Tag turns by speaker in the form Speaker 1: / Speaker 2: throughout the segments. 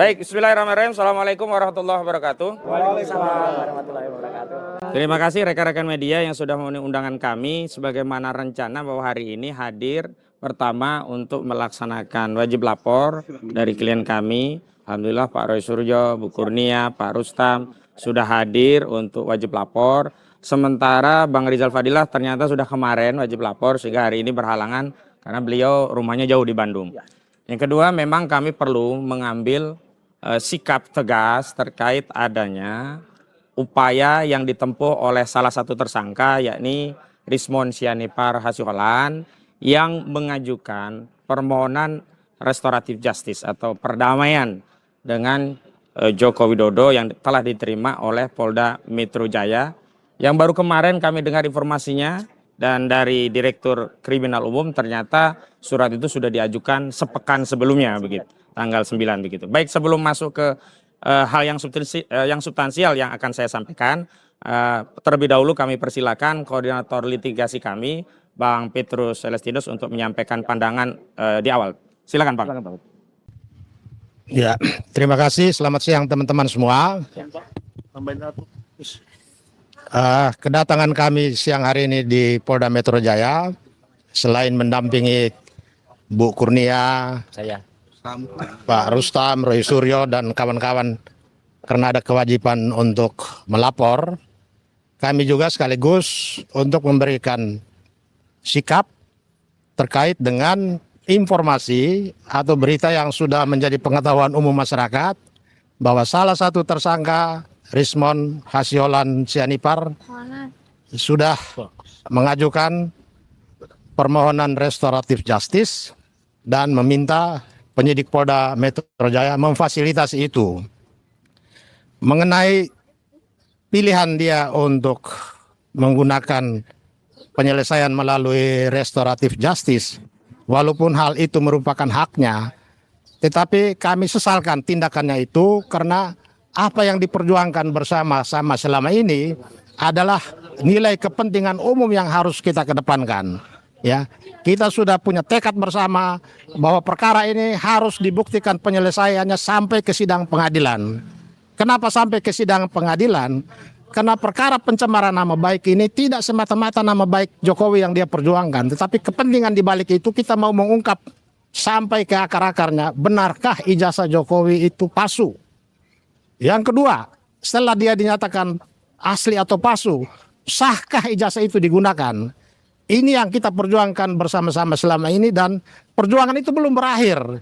Speaker 1: Baik, bismillahirrahmanirrahim. Assalamualaikum warahmatullahi wabarakatuh.
Speaker 2: Waalaikumsalam warahmatullahi wabarakatuh.
Speaker 1: Terima kasih rekan-rekan media yang sudah memenuhi undangan kami sebagaimana rencana bahwa hari ini hadir pertama untuk melaksanakan wajib lapor dari klien kami. Alhamdulillah Pak Roy Suryo, Bu Kurnia, Pak Rustam sudah hadir untuk wajib lapor. Sementara Bang Rizal Fadilah ternyata sudah kemarin wajib lapor sehingga hari ini berhalangan karena beliau rumahnya jauh di Bandung. Yang kedua, memang kami perlu mengambil sikap tegas terkait adanya upaya yang ditempuh oleh salah satu tersangka yakni Rismon Sianipar Hasiholan yang mengajukan permohonan restoratif justice atau perdamaian dengan Joko Widodo yang telah diterima oleh Polda Metro Jaya. Yang baru kemarin kami dengar informasinya dan dari Direktur Kriminal Umum ternyata surat itu sudah diajukan sepekan sebelumnya begitu, tanggal 9 begitu. Baik, sebelum masuk ke hal yang substansial yang akan saya sampaikan, terlebih dahulu kami persilakan koordinator litigasi kami, Bang Petrus Celestinus untuk menyampaikan pandangan di awal. Silakan, Bang.
Speaker 3: Ya, terima kasih. Selamat siang teman-teman semua. Kedatangan kami siang hari ini di Polda Metro Jaya, selain mendampingi Bu Kurnia, Pak Rustam, Roy Suryo, dan kawan-kawan karena ada kewajiban untuk melapor, kami juga sekaligus untuk memberikan sikap terkait dengan informasi atau berita yang sudah menjadi pengetahuan umum masyarakat bahwa salah satu tersangka Rismon Hasiholan Sianipar sudah mengajukan permohonan restoratif justice dan meminta penyidik Polda Metro Jaya memfasilitasi itu. Mengenai pilihan dia untuk menggunakan penyelesaian melalui restoratif justice, walaupun hal itu merupakan haknya, tetapi kami sesalkan tindakannya itu karena apa yang diperjuangkan bersama-sama selama ini adalah nilai kepentingan umum yang harus kita kedepankan. Ya, kita sudah punya tekad bersama bahwa perkara ini harus dibuktikan penyelesaiannya sampai ke sidang pengadilan. Kenapa sampai ke sidang pengadilan? Karena perkara pencemaran nama baik ini tidak semata-mata nama baik Jokowi yang dia perjuangkan, tetapi kepentingan di balik itu kita mau mengungkap sampai ke akar-akarnya, benarkah ijazah Jokowi itu palsu? Yang kedua, setelah dia dinyatakan asli atau palsu, sahkah ijazah itu digunakan? Ini yang kita perjuangkan bersama-sama selama ini dan perjuangan itu belum berakhir.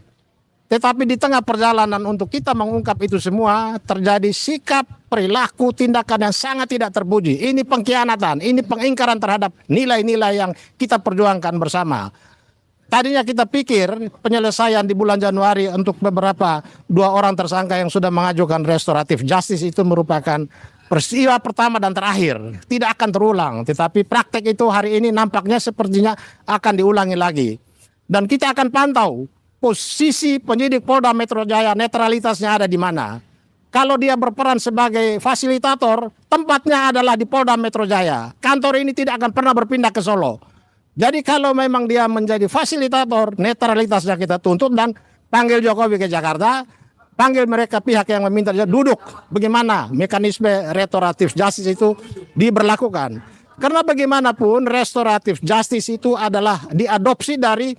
Speaker 3: Tetapi di tengah perjalanan untuk kita mengungkap itu semua, terjadi sikap, perilaku, tindakan yang sangat tidak terpuji. Ini pengkhianatan, ini pengingkaran terhadap nilai-nilai yang kita perjuangkan bersama. Tadinya kita pikir penyelesaian di bulan Januari untuk beberapa 2 orang tersangka yang sudah mengajukan restoratif justice itu merupakan peristiwa pertama dan terakhir, tidak akan terulang. Tetapi praktek itu hari ini nampaknya sepertinya akan diulangi lagi. Dan kita akan pantau posisi penyidik Polda Metro Jaya, netralitasnya ada di mana. Kalau dia berperan sebagai fasilitator, tempatnya adalah di Polda Metro Jaya. Kantor ini tidak akan pernah berpindah ke Solo. Jadi kalau memang dia menjadi fasilitator, netralitasnya kita tuntut dan panggil Jokowi ke Jakarta, panggil mereka pihak yang meminta dia duduk. Bagaimana mekanisme restoratif justice itu diberlakukan. Karena bagaimanapun restoratif justice itu adalah diadopsi dari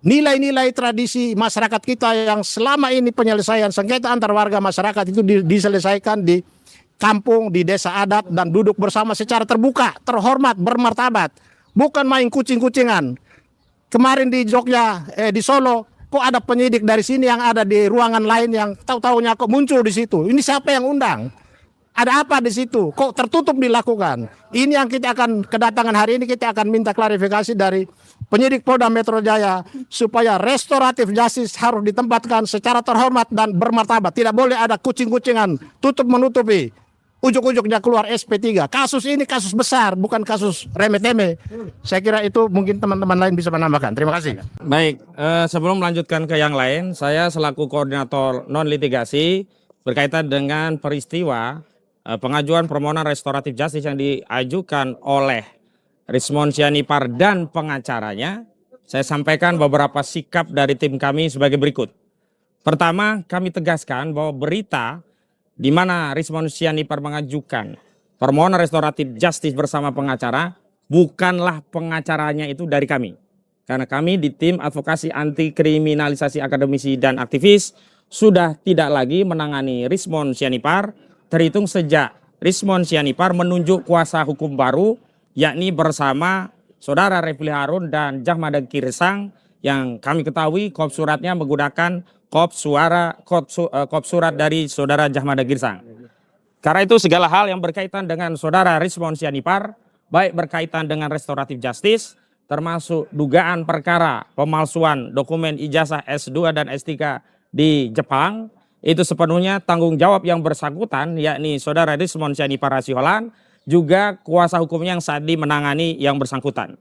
Speaker 3: nilai-nilai tradisi masyarakat kita yang selama ini penyelesaian sengketa antar warga masyarakat itu diselesaikan di kampung, di desa adat dan duduk bersama secara terbuka, terhormat, bermartabat. Bukan main kucing-kucingan. Kemarin di Jogja, di Solo, kok ada penyidik dari sini yang ada di ruangan lain yang tahu-tahunya kok muncul di situ. Ini siapa yang undang? Ada apa di situ? Kok tertutup dilakukan? Ini yang kita akan kedatangan hari ini, kita akan minta klarifikasi dari penyidik Polda Metro Jaya supaya restoratif justice harus ditempatkan secara terhormat dan bermartabat. Tidak boleh ada kucing-kucingan, tutup-menutupi. Ujuk-ujuknya keluar SP3. Kasus ini kasus besar, bukan kasus remeh-temeh. Saya kira itu mungkin teman-teman lain bisa menambahkan. Terima kasih.
Speaker 1: Baik, sebelum melanjutkan ke yang lain, saya selaku koordinator non-litigasi berkaitan dengan peristiwa pengajuan permohonan restoratif justice yang diajukan oleh Rismon Sianipar dan pengacaranya, saya sampaikan beberapa sikap dari tim kami sebagai berikut. Pertama, kami tegaskan bahwa berita di mana Rismon Sianipar mengajukan permohonan restoratif justice bersama pengacara, bukanlah pengacaranya itu dari kami. Karena kami di tim advokasi anti kriminalisasi akademisi dan aktivis sudah tidak lagi menangani Rismon Sianipar, terhitung sejak Rismon Sianipar menunjuk kuasa hukum baru, yakni bersama Saudara Refli Harun dan Jahmada Girsang, yang kami ketahui kop suratnya menggunakan kop surat dari Saudara Jahmada Girsang. Karena itu segala hal yang berkaitan dengan Saudara Rismon Sianipar, baik berkaitan dengan restoratif justice, termasuk dugaan perkara pemalsuan dokumen ijazah S2 dan S3 di Jepang, itu sepenuhnya tanggung jawab yang bersangkutan, yakni Saudara Rismon Sianipar Siholan, juga kuasa hukumnya yang saat ini menangani yang bersangkutan.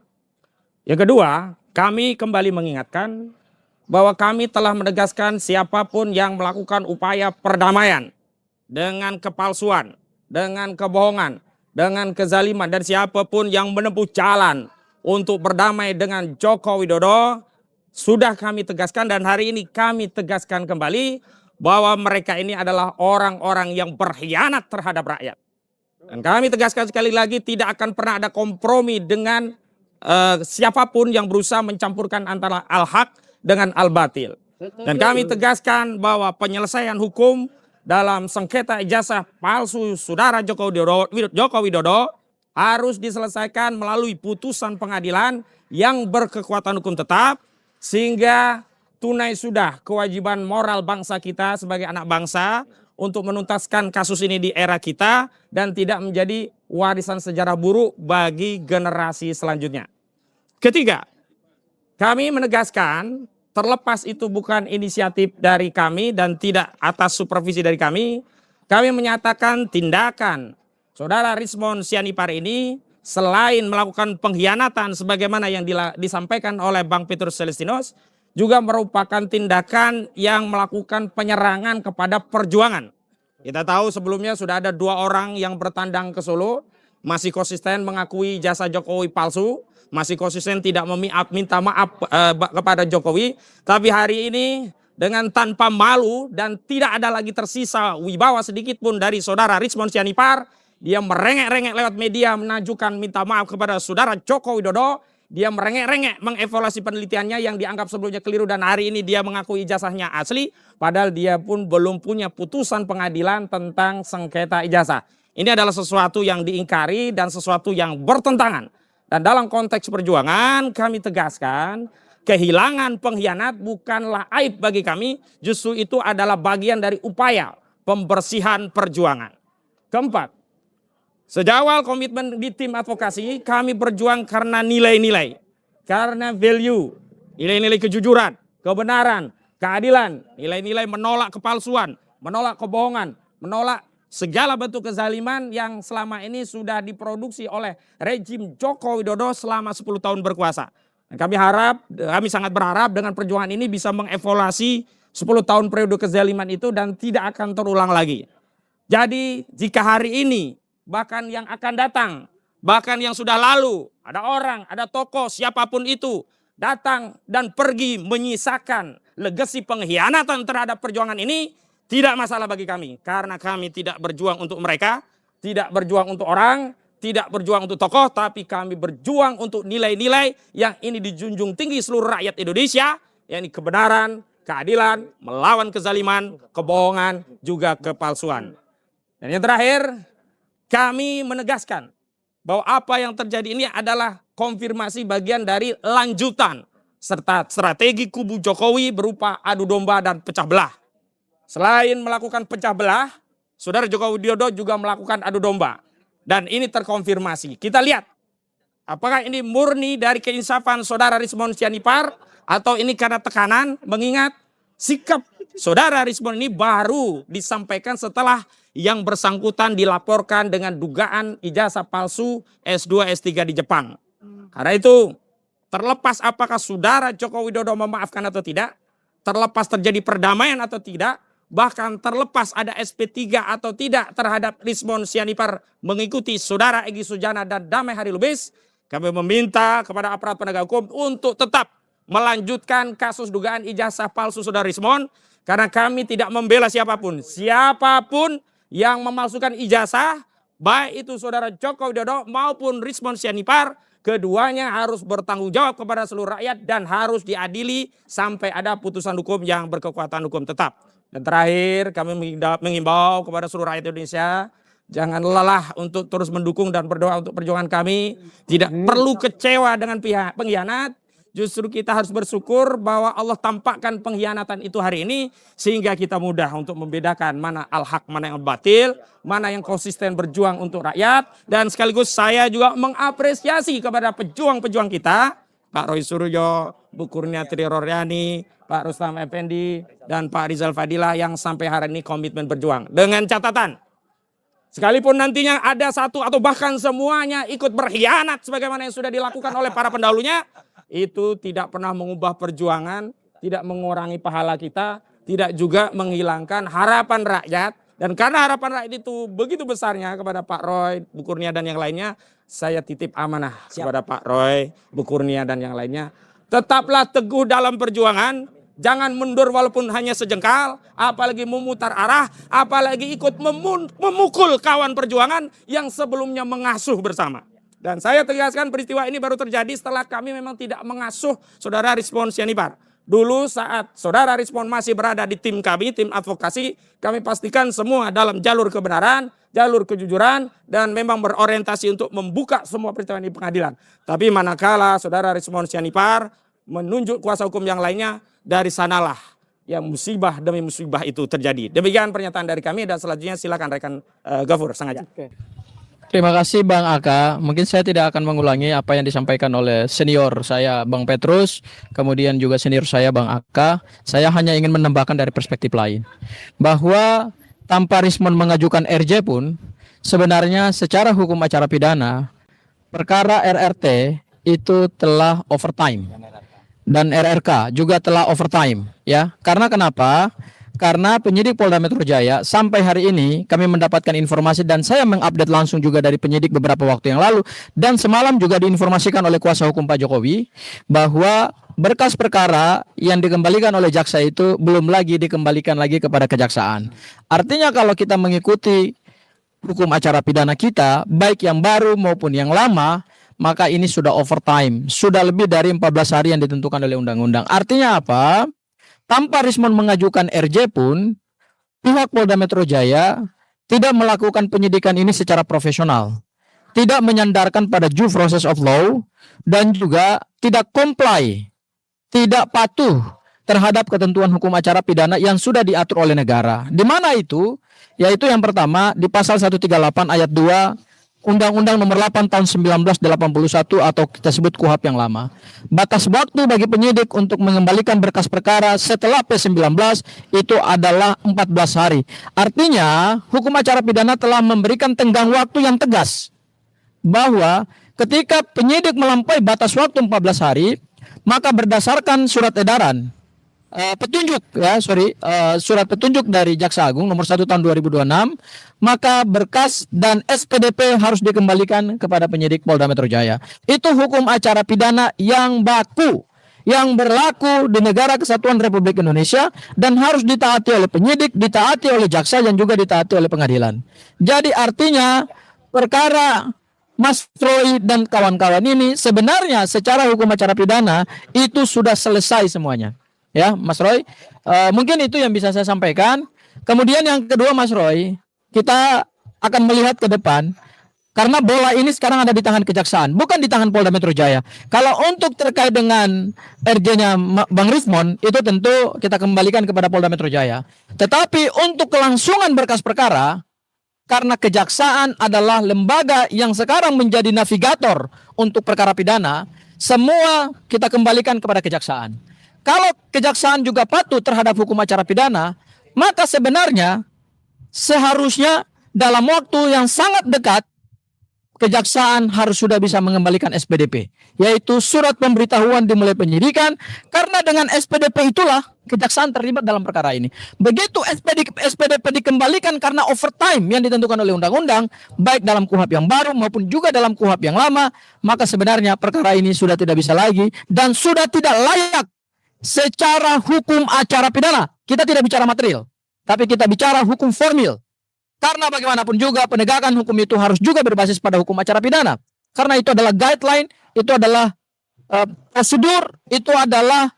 Speaker 1: Yang kedua, kami kembali mengingatkan bahwa kami telah menegaskan siapapun yang melakukan upaya perdamaian dengan kepalsuan, dengan kebohongan, dengan kezaliman, dan siapapun yang menempuh jalan untuk berdamai dengan Joko Widodo, sudah kami tegaskan dan hari ini kami tegaskan kembali bahwa mereka ini adalah orang-orang yang berkhianat terhadap rakyat. Dan kami tegaskan sekali lagi tidak akan pernah ada kompromi dengan siapapun yang berusaha mencampurkan antara al-haq dengan al-batil. Dan kami tegaskan bahwa penyelesaian hukum dalam sengketa ijazah palsu Saudara Joko Widodo harus diselesaikan melalui putusan pengadilan yang berkekuatan hukum tetap, sehingga tunai sudah kewajiban moral bangsa kita sebagai anak bangsa untuk menuntaskan kasus ini di era kita dan tidak menjadi warisan sejarah buruk bagi generasi selanjutnya. Ketiga, kami menegaskan terlepas itu bukan inisiatif dari kami dan tidak atas supervisi dari kami menyatakan tindakan Saudara Rismon Sianipar ini selain melakukan pengkhianatan sebagaimana yang disampaikan oleh Bang Petrus Celestinus, juga merupakan tindakan yang melakukan penyerangan kepada perjuangan. Kita tahu sebelumnya sudah ada 2 orang yang bertandang ke Solo, masih konsisten mengakui jasa Jokowi palsu, masih konsisten tidak minta maaf kepada Jokowi. Tapi hari ini dengan tanpa malu dan tidak ada lagi tersisa wibawa sedikit pun dari Saudara Rismon Sianipar, dia merengek-rengek lewat media mengajukan minta maaf kepada Saudara Joko Widodo. Dia merengek-rengek mengevaluasi penelitiannya yang dianggap sebelumnya keliru dan hari ini dia mengaku ijazahnya asli. Padahal dia pun belum punya putusan pengadilan tentang sengketa ijazah. Ini adalah sesuatu yang diingkari dan sesuatu yang bertentangan. Dan dalam konteks perjuangan kami tegaskan kehilangan pengkhianat bukanlah aib bagi kami. Justru itu adalah bagian dari upaya pembersihan perjuangan. Keempat, sejak awal komitmen di tim advokasi, kami berjuang karena nilai-nilai, karena value, nilai-nilai kejujuran, kebenaran, keadilan, nilai-nilai menolak kepalsuan, menolak kebohongan, menolak segala bentuk kezaliman yang selama ini sudah diproduksi oleh rejim Joko Widodo selama 10 tahun berkuasa. Dan kami sangat berharap dengan perjuangan ini bisa mengevaluasi 10 tahun periode kezaliman itu dan tidak akan terulang lagi. Jadi jika hari ini bahkan yang akan datang, bahkan yang sudah lalu, ada orang, ada tokoh, siapapun itu, datang dan pergi menyisakan legasi pengkhianatan terhadap perjuangan ini, tidak masalah bagi kami. Karena kami tidak berjuang untuk mereka, tidak berjuang untuk orang, tidak berjuang untuk tokoh, tapi kami berjuang untuk nilai-nilai yang ini dijunjung tinggi seluruh rakyat Indonesia, yakni kebenaran, keadilan, melawan kezaliman, kebohongan, juga kepalsuan. Dan yang terakhir, kami menegaskan bahwa apa yang terjadi ini adalah konfirmasi bagian dari lanjutan serta strategi kubu Jokowi berupa adu domba dan pecah belah. Selain melakukan pecah belah, Saudara Joko Widodo juga melakukan adu domba. Dan ini terkonfirmasi. Kita lihat apakah ini murni dari keinsafan Saudara Rismon Sianipar atau ini karena tekanan, mengingat sikap Saudara Rismon ini baru disampaikan setelah yang bersangkutan dilaporkan dengan dugaan ijazah palsu S2, S3 di Jepang. Karena itu terlepas apakah Saudara Joko Widodo memaafkan atau tidak, terlepas terjadi perdamaian atau tidak, bahkan terlepas ada SP3 atau tidak terhadap Rismon Sianipar mengikuti Saudara Egy Sujana dan Damai Hari Lubis, kami meminta kepada aparat penegak hukum untuk tetap melanjutkan kasus dugaan ijazah palsu Saudara Rismon Karena kami tidak membela siapapun. Siapapun yang memalsukan ijazah, baik itu saudara Joko Widodo maupun Rismon Sianipar, keduanya harus bertanggung jawab kepada seluruh rakyat dan harus diadili sampai ada putusan hukum yang berkekuatan hukum tetap. Dan terakhir kami mengimbau kepada seluruh rakyat Indonesia, jangan lelah untuk terus mendukung dan berdoa untuk perjuangan kami. Tidak perlu kecewa dengan pihak pengkhianat. Justru kita harus bersyukur bahwa Allah tampakkan pengkhianatan itu hari ini, sehingga kita mudah untuk membedakan mana al-haq, mana yang batil, mana yang konsisten berjuang untuk rakyat. Dan sekaligus saya juga mengapresiasi kepada pejuang-pejuang kita, Pak Roy Suryo, Bu Kurnia Triroryani, Pak Rustam Effendi, dan Pak Rizal Fadilah yang sampai hari ini komitmen berjuang. Dengan catatan, sekalipun nantinya ada satu atau bahkan semuanya ikut berkhianat sebagaimana yang sudah dilakukan oleh para pendahulunya, itu tidak pernah mengubah perjuangan, tidak mengurangi pahala kita, tidak juga menghilangkan harapan rakyat. Dan karena harapan rakyat itu begitu besarnya kepada Pak Roy, Bu Kurnia dan yang lainnya, saya titip amanah kepada Pak Roy, Bu Kurnia dan yang lainnya. Tetaplah teguh dalam perjuangan, jangan mundur walaupun hanya sejengkal, apalagi memutar arah, apalagi ikut memukul kawan perjuangan yang sebelumnya mengasuh bersama. Dan saya tegaskan peristiwa ini baru terjadi setelah kami memang tidak mengasuh saudara Rismon Sianipar. Dulu saat saudara Rismon masih berada di tim kami, tim advokasi, kami pastikan semua dalam jalur kebenaran, jalur kejujuran, dan memang berorientasi untuk membuka semua peristiwa ini di pengadilan. Tapi manakala saudara Rismon Sianipar menunjuk kuasa hukum yang lainnya, dari sanalah yang musibah demi musibah itu terjadi. Demikian pernyataan dari kami, dan selanjutnya silakan rekan Gafur sengaja.
Speaker 4: Terima kasih Bang Aka. Mungkin saya tidak akan mengulangi apa yang disampaikan oleh senior saya Bang Petrus, kemudian juga senior saya Bang Aka. Saya hanya ingin menambahkan dari perspektif lain, bahwa tanpa Rismon mengajukan RJ pun, sebenarnya secara hukum acara pidana, perkara RRT itu telah overtime. Dan RRK juga telah overtime, ya. Karena kenapa? Karena penyidik Polda Metro Jaya sampai hari ini kami mendapatkan informasi, dan saya mengupdate langsung juga dari penyidik beberapa waktu yang lalu, dan semalam juga diinformasikan oleh kuasa hukum Pak Jokowi bahwa berkas perkara yang dikembalikan oleh jaksa itu belum lagi dikembalikan lagi kepada kejaksaan. Artinya kalau kita mengikuti hukum acara pidana kita, baik yang baru maupun yang lama, maka ini sudah overtime, sudah lebih dari 14 hari yang ditentukan oleh undang-undang. Artinya apa? Tanpa Rismon mengajukan RJ pun, pihak Polda Metro Jaya tidak melakukan penyidikan ini secara profesional, tidak menyandarkan pada due process of law, dan juga tidak comply, tidak patuh terhadap ketentuan hukum acara pidana yang sudah diatur oleh negara. Di mana itu? Yaitu yang pertama di pasal 138 ayat 2 Undang-Undang Nomor 8 Tahun 1981 atau kita sebut KUHP yang lama. Batas waktu bagi penyidik untuk mengembalikan berkas perkara setelah P19 itu adalah 14 hari. Artinya hukum acara pidana telah memberikan tenggang waktu yang tegas, bahwa ketika penyidik melampaui batas waktu 14 hari, maka berdasarkan surat edaran surat petunjuk dari Jaksa Agung nomor 1 tahun 2026, maka berkas dan SPDP harus dikembalikan kepada penyidik Polda Metro Jaya. Itu hukum acara pidana yang baku, yang berlaku di negara kesatuan Republik Indonesia, dan harus ditaati oleh penyidik, ditaati oleh jaksa, dan juga ditaati oleh pengadilan. Jadi artinya perkara Mas Roy dan kawan-kawan ini sebenarnya secara hukum acara pidana itu sudah selesai semuanya. Ya, Mas Roy, mungkin itu yang bisa saya sampaikan. Kemudian yang kedua, Mas Roy, kita akan melihat ke depan, karena bola ini sekarang ada di tangan kejaksaan, bukan di tangan Polda Metro Jaya. Kalau untuk terkait dengan RJ-nya Bang Rismon, itu tentu kita kembalikan kepada Polda Metro Jaya. Tetapi untuk kelangsungan berkas perkara, karena kejaksaan adalah lembaga yang sekarang menjadi navigator untuk perkara pidana, semua kita kembalikan kepada kejaksaan. Kalau kejaksaan juga patuh terhadap hukum acara pidana, maka sebenarnya seharusnya dalam waktu yang sangat dekat kejaksaan harus sudah bisa mengembalikan SPDP, yaitu surat pemberitahuan dimulai penyidikan, karena dengan SPDP itulah kejaksaan terlibat dalam perkara ini. Begitu SPDP dikembalikan karena overtime yang ditentukan oleh undang-undang, baik dalam KUHP yang baru maupun juga dalam KUHP yang lama, maka sebenarnya perkara ini sudah tidak bisa lagi dan sudah tidak layak secara hukum acara pidana. kita tidak bicara material, tapi kita bicara hukum formil. Karena bagaimanapun juga penegakan hukum itu harus juga berbasis pada hukum acara pidana. Karena itu adalah guideline, itu adalah prosedur, itu adalah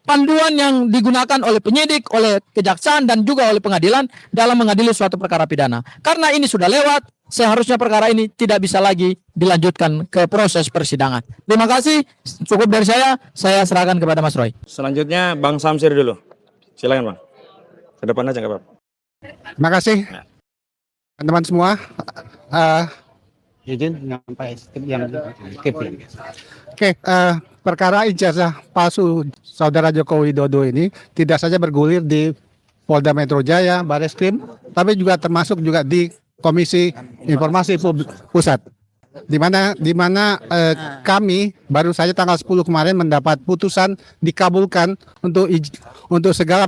Speaker 4: panduan yang digunakan oleh penyidik, oleh kejaksaan, dan juga oleh pengadilan dalam mengadili suatu perkara pidana. Karena ini sudah lewat, seharusnya perkara ini tidak bisa lagi dilanjutkan ke proses persidangan. Terima kasih, cukup dari saya serahkan kepada Mas Roy.
Speaker 1: Selanjutnya Bang Samsir dulu. Silakan Bang. Ke depan aja nggak apa-apa.
Speaker 3: Terima kasih teman-teman semua. Izin sampai yang skip. Oke, perkara ijazah palsu Saudara Joko Widodo ini tidak saja bergulir di Polda Metro Jaya, Bareskrim, tapi juga termasuk juga di Komisi Informasi Pusat. Di mana kami baru saja tanggal 10 kemarin mendapat putusan dikabulkan untuk segala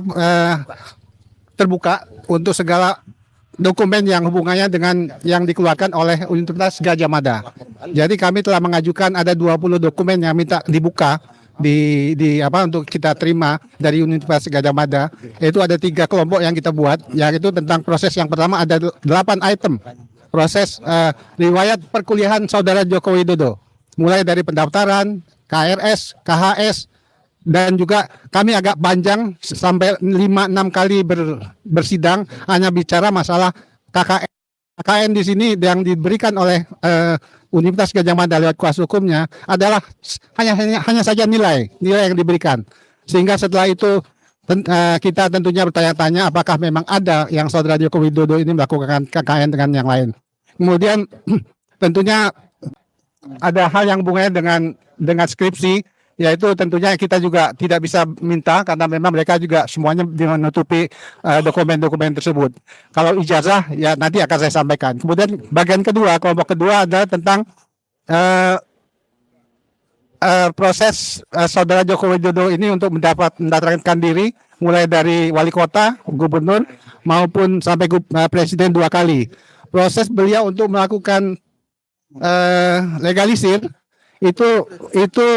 Speaker 3: terbuka untuk segala dokumen yang hubungannya dengan yang dikeluarkan oleh Universitas Gadjah Mada. Jadi kami telah mengajukan ada 20 dokumen yang minta dibuka untuk kita terima dari Universitas Gadjah Mada. Itu ada 3 kelompok yang kita buat, yaitu tentang proses yang pertama ada 8 item. Proses riwayat perkuliahan Saudara Joko Widodo, mulai dari pendaftaran, KRS, KHS, dan juga kami agak panjang sampai 5-6 kali bersidang hanya bicara masalah KKN. KKN di sini yang diberikan oleh Universitas Gadjah Mada lewat kuasa hukumnya adalah hanya saja nilai yang diberikan. Sehingga setelah itu kita tentunya bertanya-tanya apakah memang ada yang Saudara Joko Widodo ini melakukan KKN dengan yang lain. Kemudian tentunya ada hal yang hubungannya dengan skripsi, yaitu tentunya kita juga tidak bisa minta karena memang mereka juga semuanya menutupi dokumen-dokumen tersebut. Kalau ijazah ya nanti akan saya sampaikan. Kemudian bagian kedua, kelompok kedua adalah tentang proses Saudara Joko Widodo ini untuk mendaftarkan diri mulai dari wali kota, gubernur maupun sampai presiden 2 kali. Proses beliau untuk melakukan legalisir itu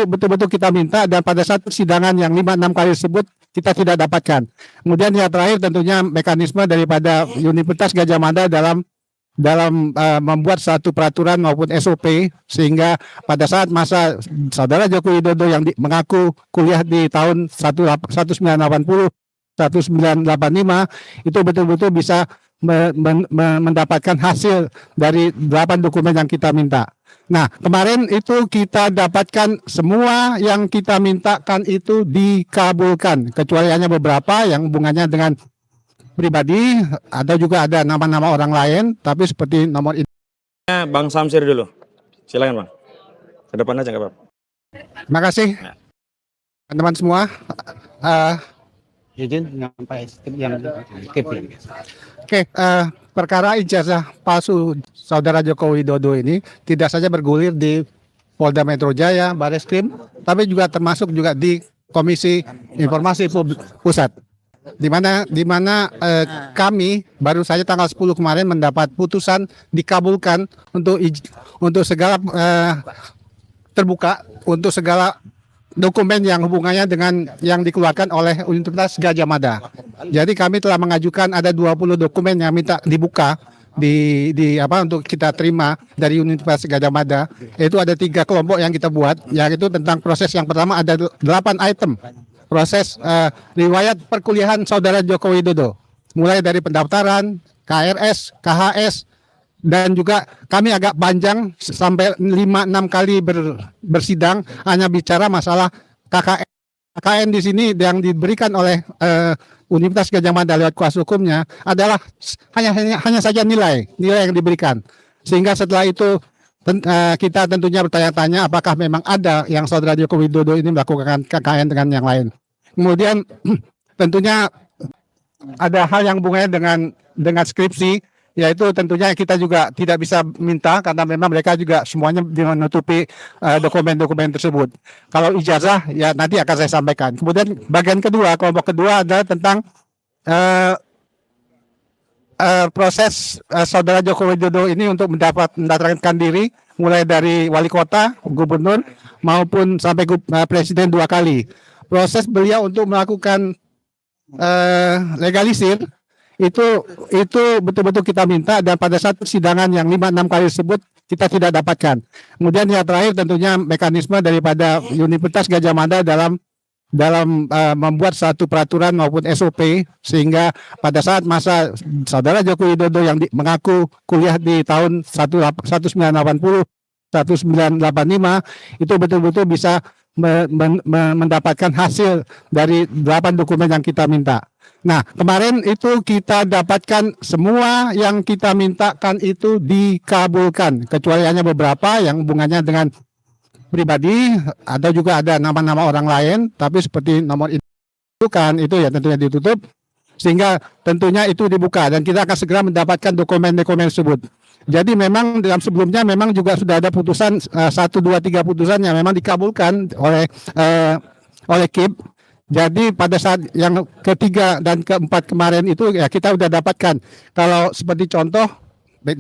Speaker 3: betul-betul kita minta, dan pada saat persidangan yang 5-6 kali tersebut kita tidak dapatkan. Kemudian yang terakhir tentunya mekanisme daripada Universitas Gadjah Mada dalam membuat satu peraturan maupun SOP, sehingga pada saat masa Saudara Joko Widodo yang mengaku kuliah di tahun 1980 1985 itu betul-betul bisa mendapatkan hasil dari 8 dokumen yang kita minta. Nah, kemarin itu kita dapatkan semua yang kita mintakan itu dikabulkan, kecuali hanya beberapa yang hubungannya dengan pribadi, atau juga ada nama-nama orang lain, tapi seperti nomor ini.
Speaker 1: Bang Samsir dulu. Silakan Bang. Ke depan aja nggak apa-apa.
Speaker 3: Terima kasih teman-teman semua. Izin sampai yang skip. Oke, perkara ijazah palsu Saudara Joko Widodo ini tidak saja bergulir di Polda Metro Jaya, Bareskrim, tapi juga termasuk juga di Komisi Informasi Pusat. Di mana kami baru saja tanggal 10 kemarin mendapat putusan dikabulkan untuk segala terbuka untuk segala dokumen yang hubungannya dengan yang dikeluarkan oleh Universitas Gadjah Mada. Jadi kami telah mengajukan ada 20 dokumen yang minta dibuka untuk kita terima dari Universitas Gadjah Mada. Itu ada 3 kelompok yang kita buat, yaitu tentang proses yang pertama ada 8 item. Proses riwayat perkuliahan Saudara Joko Widodo, mulai dari pendaftaran, KRS, KHS, dan juga kami agak panjang sampai 5-6 kali bersidang hanya bicara masalah KKN. KKN di sini yang diberikan oleh Universitas Gadjah Mada lewat kuasa hukumnya adalah hanya saja nilai yang diberikan. Sehingga setelah itu kita tentunya bertanya-tanya apakah memang ada yang Saudara Joko Widodo ini melakukan KKN dengan yang lain. Kemudian tentunya ada hal yang hubungannya dengan skripsi, yaitu tentunya kita juga tidak bisa minta karena memang mereka juga semuanya menutupi dokumen-dokumen tersebut. Kalau ijazah ya nanti akan saya sampaikan. Kemudian bagian kedua, kelompok kedua adalah tentang proses Saudara Joko Widodo ini untuk mendaftarkan diri mulai dari wali kota, gubernur maupun sampai presiden 2 kali. Proses beliau untuk melakukan
Speaker 5: legalisir itu betul-betul kita minta, dan pada saat persidangan yang 5-6 kali tersebut kita tidak dapatkan. Kemudian yang terakhir tentunya mekanisme daripada Universitas Gadjah Mada dalam membuat satu peraturan maupun SOP, sehingga pada saat masa saudara Joko Widodo yang mengaku kuliah di tahun 1980 1985 itu betul-betul bisa mendapatkan hasil dari 8 dokumen yang kita minta. Nah, kemarin itu kita dapatkan semua yang kita mintakan itu dikabulkan, kecuali hanya beberapa yang hubungannya dengan pribadi atau juga ada nama-nama orang lain, tapi seperti nomor itu kan itu ya tentunya ditutup, sehingga tentunya itu dibuka dan kita akan segera mendapatkan dokumen-dokumen tersebut. Jadi memang dalam sebelumnya memang juga sudah ada putusan 1, 2, 3 putusan yang memang dikabulkan oleh KIP. Jadi pada saat yang ketiga dan keempat kemarin itu ya kita sudah dapatkan. Kalau seperti contoh, baik.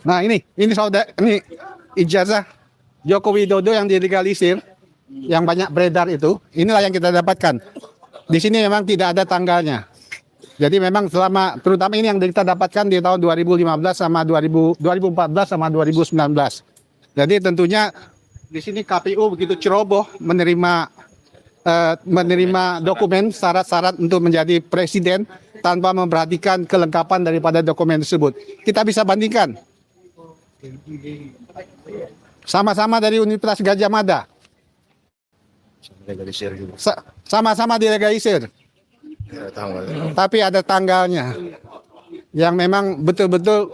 Speaker 5: Nah ini saudara, ini ijazah Joko Widodo yang dilegalisir, yang banyak beredar itu, inilah yang kita dapatkan. Di sini memang tidak ada tanggalnya. Jadi memang terutama ini yang kita dapatkan di tahun 2015 sama 2014 sama 2019. Jadi tentunya di sini KPU begitu ceroboh menerima dokumen syarat-syarat untuk menjadi presiden tanpa memperhatikan kelengkapan daripada dokumen tersebut. Kita bisa bandingkan. Sama-sama dari Universitas Gadjah Mada. Sama-sama dilegalisir. Tapi ada tanggalnya yang memang betul-betul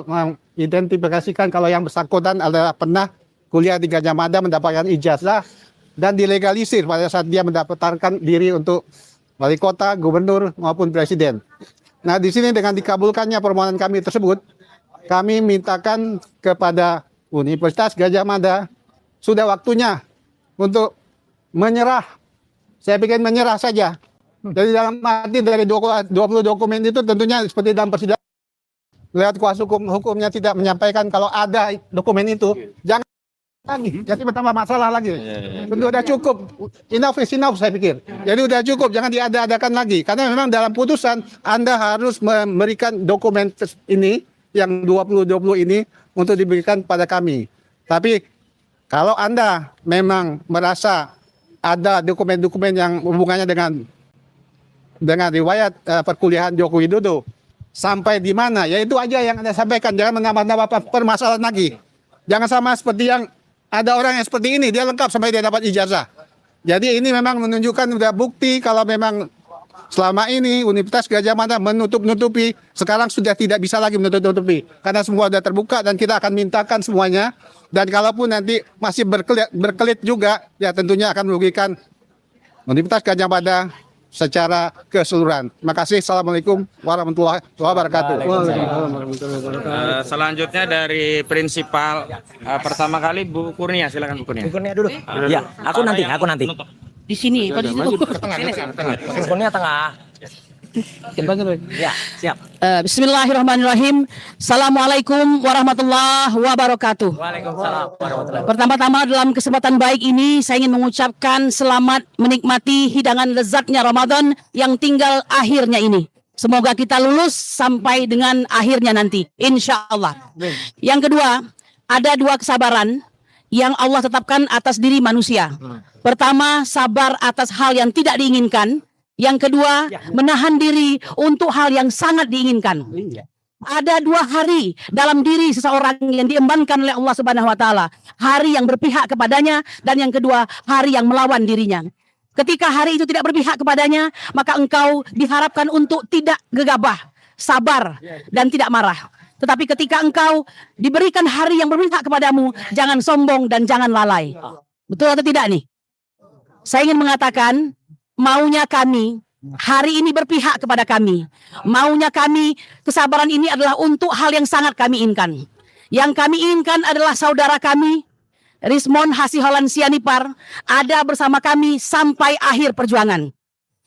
Speaker 5: mengidentifikasikan kalau yang bersangkutan adalah pernah kuliah di Gadjah Mada, mendapatkan ijazah dan dilegalisir pada saat dia mendaftarkan diri untuk wali kota, gubernur maupun presiden. Nah, di sini dengan dikabulkannya permohonan kami tersebut, kami mintakan kepada Universitas Gadjah Mada sudah waktunya untuk menyerah. Saya pikir menyerah saja. Jadi dalam arti dari 20 dokumen itu tentunya seperti dalam persidangan lewat kuasa hukumnya tidak menyampaikan kalau ada dokumen itu, jangan lagi. Jadi bertambah masalah lagi. Tentu udah cukup. Enough is enough saya pikir. Jadi udah cukup, jangan diada-adakan lagi. Karena memang dalam putusan Anda harus memberikan dokumen ini yang 20 ini untuk diberikan pada kami. Tapi kalau Anda memang merasa ada dokumen-dokumen yang hubungannya dengan riwayat perkuliahan Joko Widodo sampai di mana, ya itu aja yang Anda sampaikan. Jangan menambah-nambah permasalahan lagi. Jangan sama seperti yang ada orang yang seperti ini, dia lengkap sampai dia dapat ijazah. Jadi ini memang menunjukkan sudah bukti kalau memang selama ini Universitas Gadjah Mada menutup-nutupi, sekarang sudah tidak bisa lagi menutup-nutupi karena semua sudah terbuka dan kita akan mintakan semuanya. Dan kalaupun nanti masih berkelit juga, ya tentunya akan merugikan Universitas Gadjah Mada secara keseluruhan. Terima kasih. Assalamualaikum warahmatullahi wabarakatuh.
Speaker 1: Selanjutnya dari prinsipal pertama kali Bu Kurnia, silakan Bu Kurnia.
Speaker 2: Kurnia dulu. Ya, aku nanti.
Speaker 6: Di sini, Pak, di situ.
Speaker 2: Kurnia tengah. Ya, siap.
Speaker 6: Bismillahirrahmanirrahim. Assalamualaikum warahmatullahi wabarakatuh.
Speaker 2: Waalaikumsalam warahmatullahi.
Speaker 6: Pertama-tama dalam kesempatan baik ini saya ingin mengucapkan selamat menikmati hidangan lezatnya Ramadan yang tinggal akhirnya ini. Semoga kita lulus sampai dengan akhirnya nanti, insya Allah. Yang kedua, ada 2 kesabaran yang Allah tetapkan atas diri manusia. Pertama, sabar atas hal yang tidak diinginkan. Yang kedua, menahan diri untuk hal yang sangat diinginkan. Ada 2 hari dalam diri seseorang yang diembankan oleh Allah Subhanahu wa taala. Hari yang berpihak kepadanya dan yang kedua, hari yang melawan dirinya. Ketika hari itu tidak berpihak kepadanya, maka engkau diharapkan untuk tidak gegabah, sabar dan tidak marah. Tetapi ketika engkau diberikan hari yang berpihak kepadamu, jangan sombong dan jangan lalai. Betul atau tidak nih? Saya ingin mengatakan, maunya kami hari ini berpihak kepada kami. Maunya kami, kesabaran ini adalah untuk hal yang sangat kami inginkan. Yang kami inginkan adalah saudara kami, Rismon Hasiholan Sianipar, ada bersama kami sampai akhir perjuangan.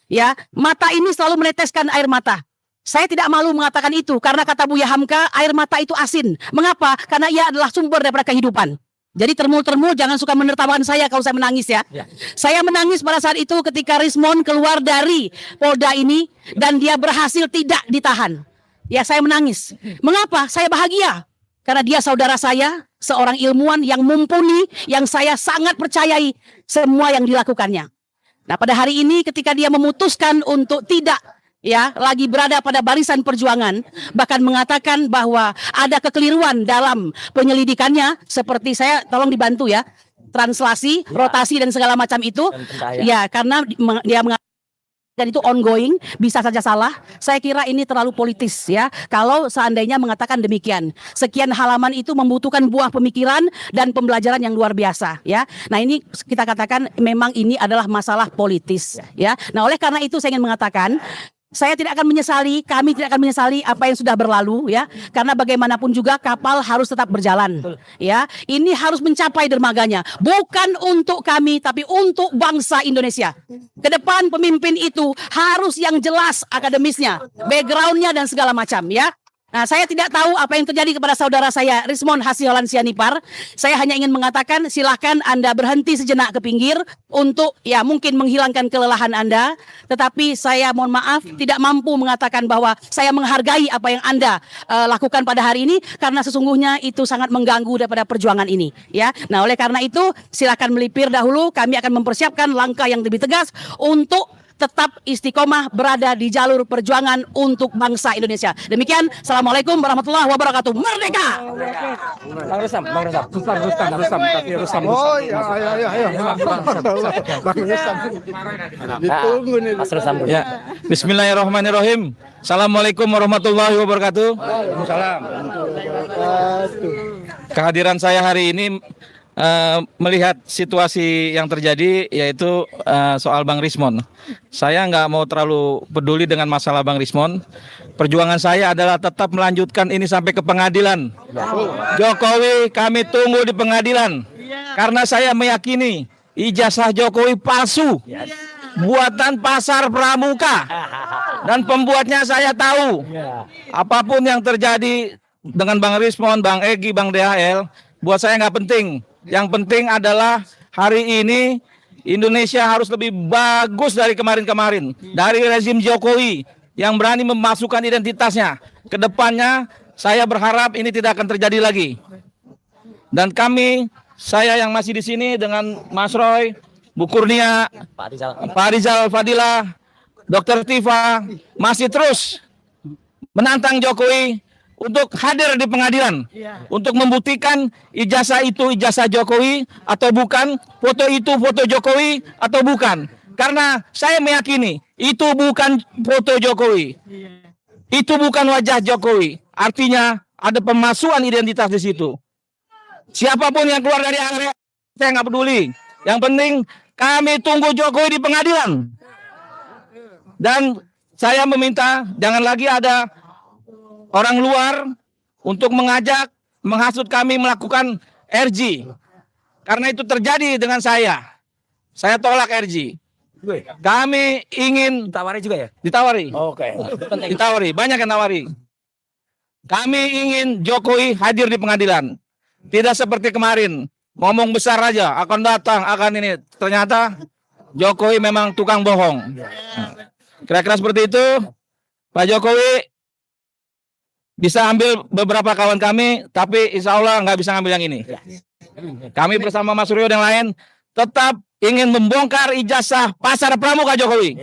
Speaker 6: Ya, mata ini selalu meneteskan air mata. Saya tidak malu mengatakan itu karena kata Buya Hamka, air mata itu asin. Mengapa? Karena ia adalah sumber daripada kehidupan. Jadi termul-termul jangan suka menertawakan saya kalau saya menangis ya. Saya menangis pada saat itu ketika Rismon keluar dari Polda ini dan dia berhasil tidak ditahan. Ya saya menangis. Mengapa? Saya bahagia. Karena dia saudara saya, seorang ilmuwan yang mumpuni, yang saya sangat percayai semua yang dilakukannya. Nah pada hari ini ketika dia memutuskan untuk tidak lagi berada pada barisan perjuangan, bahkan mengatakan bahwa ada kekeliruan dalam penyelidikannya, seperti saya tolong dibantu ya, translasi, rotasi dan segala macam itu, karena dia mengatakan dan itu ongoing, bisa saja salah. Saya kira ini terlalu politis ya. Kalau seandainya mengatakan demikian, sekian halaman itu membutuhkan buah pemikiran dan pembelajaran yang luar biasa ya. Nah ini kita katakan memang ini adalah masalah politis ya. Nah oleh karena itu saya ingin mengatakan, saya tidak akan menyesali, kami tidak akan menyesali apa yang sudah berlalu ya, karena bagaimanapun juga kapal harus tetap berjalan ya. Ini harus mencapai dermaganya, bukan untuk kami tapi untuk bangsa Indonesia. Ke depan pemimpin itu harus yang jelas akademisnya, backgroundnya dan segala macam ya. Nah, saya tidak tahu apa yang terjadi kepada saudara saya Rismon Hasiholan Sianipar. Saya hanya ingin mengatakan silakan Anda berhenti sejenak ke pinggir untuk mungkin menghilangkan kelelahan Anda. Tetapi saya mohon maaf tidak mampu mengatakan bahwa saya menghargai apa yang Anda lakukan pada hari ini karena sesungguhnya itu sangat mengganggu daripada perjuangan ini ya. Nah, oleh karena itu silakan melipir dahulu, kami akan mempersiapkan langkah yang lebih tegas untuk tetap istiqomah berada di jalur perjuangan untuk bangsa Indonesia. Demikian, Assalamualaikum warahmatullahi wabarakatuh. Merdeka!
Speaker 2: Bang Rustam.
Speaker 5: Oh iya. Bang Rustam. Ditunggu nih.
Speaker 2: Mas Rustam.
Speaker 4: Ya, Bismillahirrahmanirrahim. Assalamualaikum warahmatullahi wabarakatuh.
Speaker 5: Salam.
Speaker 4: Kehadiran saya hari ini melihat situasi yang terjadi, yaitu soal Bang Rismon. Saya nggak mau terlalu peduli dengan masalah Bang Rismon. Perjuangan saya adalah tetap melanjutkan ini sampai ke pengadilan. Jokowi kami tunggu di pengadilan. Karena saya meyakini ijazah Jokowi palsu. Buatan pasar pramuka. Dan pembuatnya saya tahu. Apapun yang terjadi dengan Bang Rismon, Bang Egy, Bang DHL, buat saya nggak penting. Yang penting adalah hari ini Indonesia harus lebih bagus dari kemarin-kemarin. Dari rezim Jokowi yang berani memasukkan identitasnya. Kedepannya saya berharap ini tidak akan terjadi lagi. Dan saya yang masih di sini dengan Mas Roy, Bu Kurnia, Pak Rizal Fadilah, Dr. Tifa, masih terus menantang Jokowi untuk hadir di pengadilan, untuk membuktikan ijazah itu ijazah Jokowi atau bukan, foto itu foto Jokowi atau bukan. Karena saya meyakini itu bukan foto Jokowi, itu bukan wajah Jokowi. Artinya ada pemalsuan identitas di situ. Siapapun yang keluar dari area, saya nggak peduli. Yang penting kami tunggu Jokowi di pengadilan. Dan saya meminta jangan lagi ada orang luar untuk menghasut kami melakukan RG. Karena itu terjadi dengan saya. Saya tolak RG. Kami ingin
Speaker 2: Ditawari juga ya?
Speaker 4: ditawari.
Speaker 2: Oke.
Speaker 4: Ditawari, banyak yang nawari. Kami ingin Jokowi hadir di pengadilan. Tidak seperti kemarin, ngomong besar aja, akan datang, akan ini. Ternyata Jokowi memang tukang bohong. Kira-kira seperti itu. Pak Jokowi bisa ambil beberapa kawan kami, tapi insya Allah nggak bisa ngambil yang ini. Kami bersama Mas Suryo dan lain tetap ingin membongkar ijazah pasar pramuka Jokowi.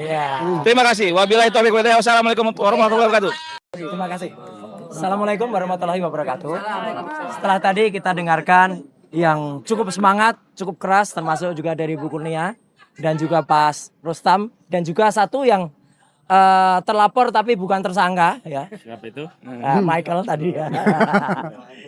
Speaker 4: Terima kasih. Wabillahi taufiq wal hidayah. Wassalamualaikum warahmatullahi wabarakatuh.
Speaker 2: Terima kasih. Assalamualaikum warahmatullahi wabarakatuh. Setelah tadi kita dengarkan yang cukup semangat, cukup keras, termasuk juga dari Bu Kurnia dan juga Pak Rustam, dan juga satu yang terlapor tapi bukan tersangka ya.
Speaker 1: Siapa itu?
Speaker 2: Michael tadi ya.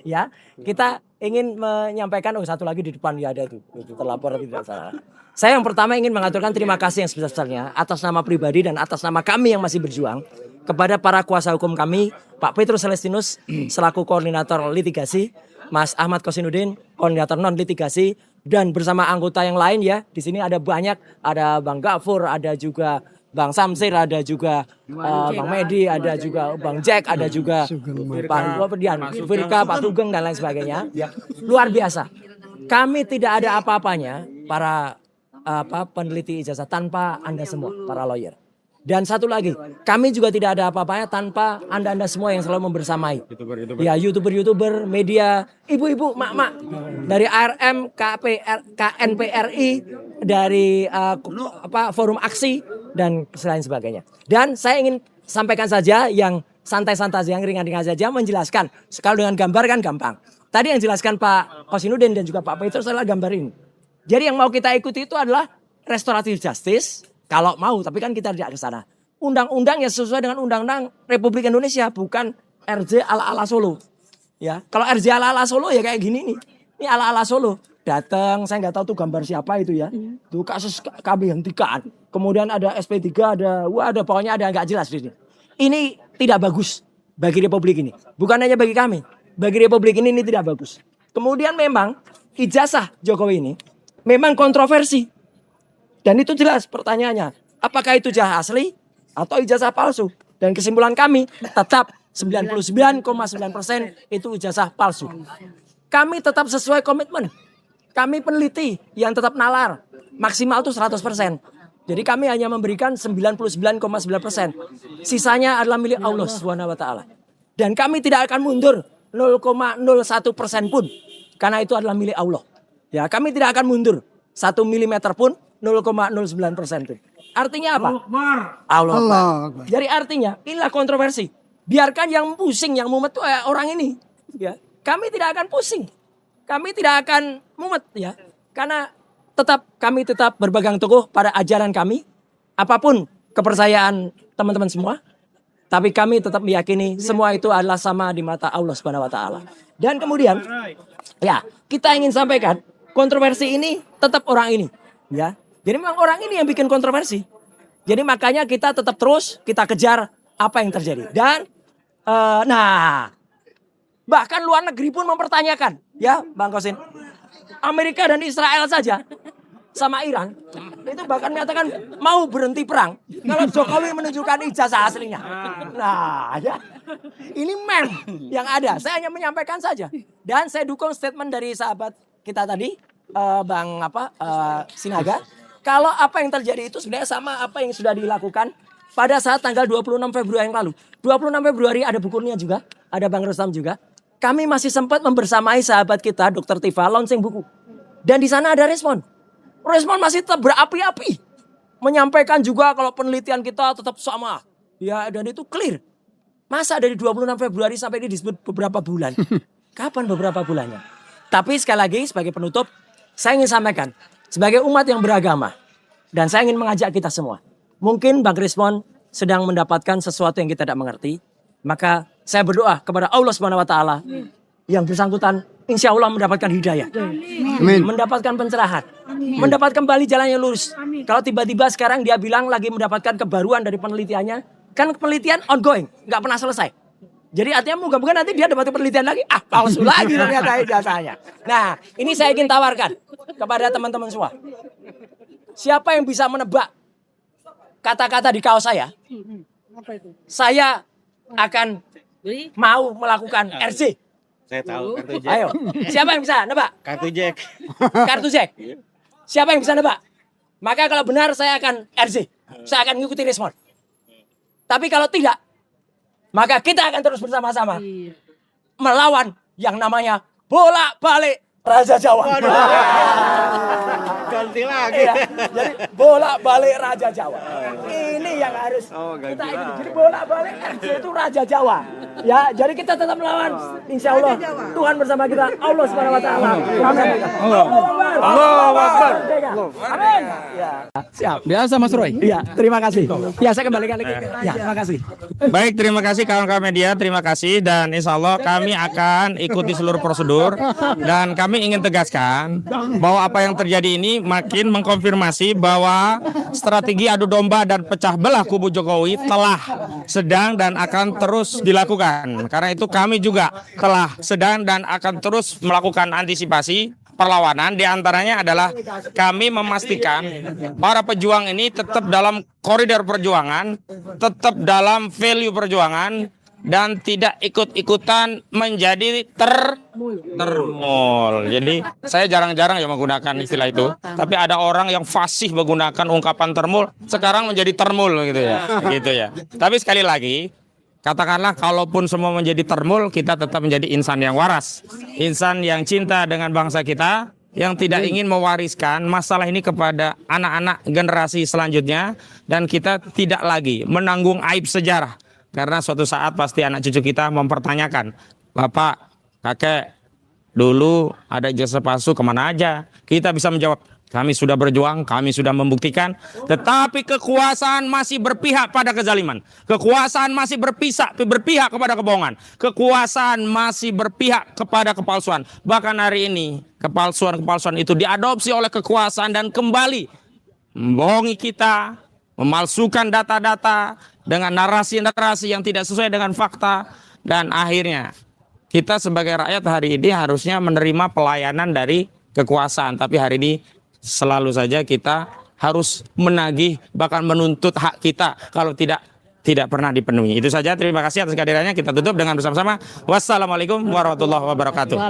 Speaker 2: Ya, kita ingin menyampaikan satu lagi di depan ya ada tuh terlapor tapi tidak salah. Saya yang pertama ingin mengaturkan terima kasih yang sebesar-besarnya atas nama pribadi dan atas nama kami yang masih berjuang kepada para kuasa hukum kami, Pak Petrus Celestinus selaku koordinator litigasi, Mas Ahmad Kosinudin koordinator non litigasi, dan bersama anggota yang lain ya. Di sini ada banyak, ada Bang Gafur, ada juga Bang Samsir, ada juga Bang Medi, ada juga Bang Jack, ada juga Bang Firka, Pak Sugeng dan lain sebagainya. Ya, luar biasa. Kami tidak ada apa-apanya para peneliti ijazah tanpa Anda semua, para lawyer. Dan satu lagi, kami juga tidak ada apa-apanya tanpa Anda semua yang selalu membersamai. Ya, YouTuber, media, ibu-ibu, mak-mak dari ARM, KNPRI, dari forum aksi dan lain sebagainya. Dan saya ingin sampaikan saja yang santai-santai, yang ringan-ringan saja, menjelaskan. Kalau dengan gambar kan gampang. Tadi yang jelaskan Pak Kosinudin dan juga Pak Petrus adalah gambar ini. Jadi yang mau kita ikuti itu adalah restoratif justice. Kalau mau, tapi kan kita tidak ke sana. Undang-undang yang sesuai dengan Undang-Undang Republik Indonesia, bukan RJ ala-ala Solo. Ya, kalau RJ ala-ala Solo ya kayak gini nih. Ini ala-ala Solo. Datang, saya nggak tahu tuh gambar siapa itu ya. Tuh kasus kami hentikan. Kemudian ada SP3, ada pokoknya ada nggak jelas di sini. Ini tidak bagus bagi Republik ini. Bukan hanya bagi kami. Bagi Republik ini tidak bagus. Kemudian memang ijazah Jokowi ini memang kontroversi. Dan itu jelas pertanyaannya. Apakah itu ijazah asli atau ijazah palsu? Dan kesimpulan kami tetap 99,9% itu ijazah palsu. Kami tetap sesuai komitmen. Kami peneliti yang tetap nalar. Maksimal itu 100%. Jadi kami hanya memberikan 99,9%. Sisanya adalah milik Allah SWT. Dan kami tidak akan mundur 0,01% pun. Karena itu adalah milik Allah. Ya, kami tidak akan mundur 1 milimeter pun 0,09% pun. Artinya apa? Allah Akbar. Jadi artinya inilah kontroversi. Biarkan yang pusing, yang mumet itu orang ini. Ya, kami tidak akan pusing. Kami tidak akan mumet ya. Karena kami tetap berpegang teguh pada ajaran kami. Apapun kepercayaan teman-teman semua. Tapi kami tetap meyakini semua itu adalah sama di mata Allah Subhanahu wa taala. Dan kemudian ya, kita ingin sampaikan kontroversi ini tetap orang ini, ya. Jadi memang orang ini yang bikin kontroversi. Jadi makanya kita tetap terus kita kejar apa yang terjadi. Dan bahkan luar negeri pun mempertanyakan, ya, Bang Kosin. Amerika dan Israel saja sama Iran itu bahkan menyatakan mau berhenti perang kalau Jokowi menunjukkan ijazah aslinya. Nah, ya. Ini meme yang ada. Saya hanya menyampaikan saja. Dan saya dukung statement dari sahabat kita tadi, Bang Sinaga. Kalau apa yang terjadi itu sebenarnya sama apa yang sudah dilakukan pada saat tanggal 26 Februari yang lalu. 26 Februari ada bukunya juga, ada Bang Rustam juga. Kami masih sempat membersamai sahabat kita, Dr. Tifa, launching buku. Dan di sana ada respon. Respon masih tetap berapi-api. Menyampaikan juga kalau penelitian kita tetap sama. Ya, dan itu clear. Masa dari 26 Februari sampai ini disebut beberapa bulan? Kapan beberapa bulannya? Tapi sekali lagi sebagai penutup, saya ingin sampaikan. Sebagai umat yang beragama. Dan saya ingin mengajak kita semua. Mungkin Bang Rismon sedang mendapatkan sesuatu yang kita tidak mengerti. Maka saya berdoa kepada Allah Subhanahu wa taala yang bersangkutan insya Allah mendapatkan hidayah. Amin. Mendapatkan pencerahan. Amin. Mendapatkan kembali jalan yang lurus. Amin. Kalau tiba-tiba sekarang dia bilang lagi mendapatkan kebaruan dari penelitiannya. Kan penelitian ongoing. Nggak pernah selesai. Jadi artinya moga-moga nanti dia dapat penelitian lagi. Palsu lagi ternyata ijazahnya. Nah, ini saya ingin tawarkan kepada teman-teman semua. Siapa yang bisa menebak kata-kata di kaos saya? Saya akan mau melakukan RJ.
Speaker 1: Saya tahu kartu Jack.
Speaker 2: Ayo, siapa yang bisa nebak?
Speaker 1: Kartu Jack.
Speaker 2: Kartu Jack. Siapa yang bisa nebak? Maka kalau benar saya akan RJ. Saya akan mengikuti respon. Tapi kalau tidak, maka kita akan terus bersama-sama melawan yang namanya bolak-balik Raja Jawa.
Speaker 1: Ganti lagi.
Speaker 2: Iya, jadi bolak-balik Raja Jawa. Ini yang harus kita ini. Jadi bolak-balik RJ itu Raja Jawa. Ya, jadi kita tetap melawan. Insya Allah Tuhan bersama kita. Allah Subhanahu wa taala. Amin.
Speaker 1: Allahu Akbar.
Speaker 2: Amin. Ya, siap.
Speaker 4: Biasa Mas Roy.
Speaker 2: Iya, terima kasih. Ya, saya kembalikan lagi. Ya, terima kasih.
Speaker 1: Baik, terima kasih kawan-kawan media, terima kasih dan insya Allah kami akan ikuti seluruh prosedur dan kami ingin tegaskan bahwa apa yang terjadi ini makin mengkonfirmasi bahwa strategi adu domba dan pecah belah kubu Jokowi telah sedang dan akan terus dilakukan. Karena itu kami juga telah sedang dan akan terus melakukan antisipasi perlawanan, diantaranya adalah kami memastikan para pejuang ini tetap dalam koridor perjuangan, tetap dalam value perjuangan, dan tidak ikut-ikutan menjadi termul. Jadi saya jarang-jarang ya menggunakan istilah itu, tapi ada orang yang fasih menggunakan ungkapan termul, sekarang menjadi termul gitu ya. Tapi sekali lagi, katakanlah kalaupun semua menjadi termul, kita tetap menjadi insan yang waras, insan yang cinta dengan bangsa kita, yang tidak ingin mewariskan masalah ini kepada anak-anak generasi selanjutnya, dan kita tidak lagi menanggung aib sejarah. Karena suatu saat pasti anak cucu kita mempertanyakan, Bapak, kakek, dulu ada ijazah palsu kemana aja? Kita bisa menjawab, kami sudah berjuang, kami sudah membuktikan, tetapi kekuasaan masih berpihak pada kezaliman. Kekuasaan masih berpihak kepada kebohongan. Kekuasaan masih berpihak kepada kepalsuan. Bahkan hari ini, kepalsuan-kepalsuan itu diadopsi oleh kekuasaan dan kembali membohongi kita, memalsukan data-data dengan narasi-narasi yang tidak sesuai dengan fakta, dan akhirnya kita sebagai rakyat hari ini harusnya menerima pelayanan dari kekuasaan, tapi hari ini selalu saja kita harus menagih bahkan menuntut hak kita kalau tidak pernah dipenuhi. Itu saja, terima kasih atas kehadirannya. Kita tutup dengan bersama-sama. Wassalamualaikum warahmatullahi wabarakatuh.